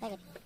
Very good.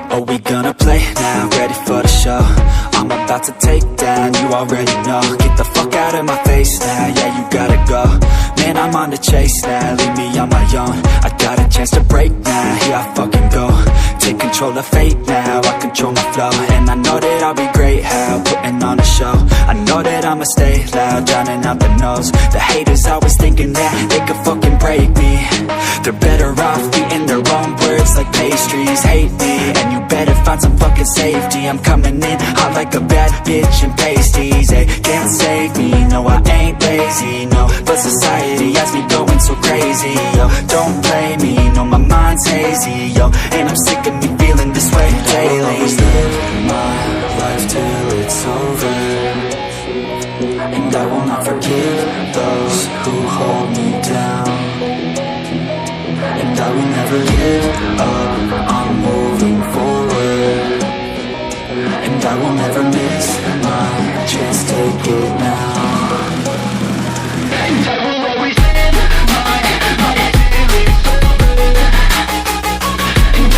Are we gonna play now? Ready for the show? I'm about to take down, you already know. Get the fuck out of my face now, yeah, you gotta go. Man, I'm on the chase now, leave me on my own. I got a chance to break now, here I fucking go. Take control of fate now, I control my flow. And I know that I'll be great, how, putting on a show. I know that I'ma stay loud, drowning out the noise. The haters always thinking that they could fucking break me. They're better off eating their own words like pastries. Hate me, and you better find some fucking safety. I'm coming in hot like a bad bitch in pasties. They can't save me, no I ain't lazy, no. But society has me going so crazy, yo. Don't play me, no my mind's hazy, yo. And I'm sick of me feeling this way daily. I'll always live my life till it's over, and I will not forgive those who hold me down. And I will never give up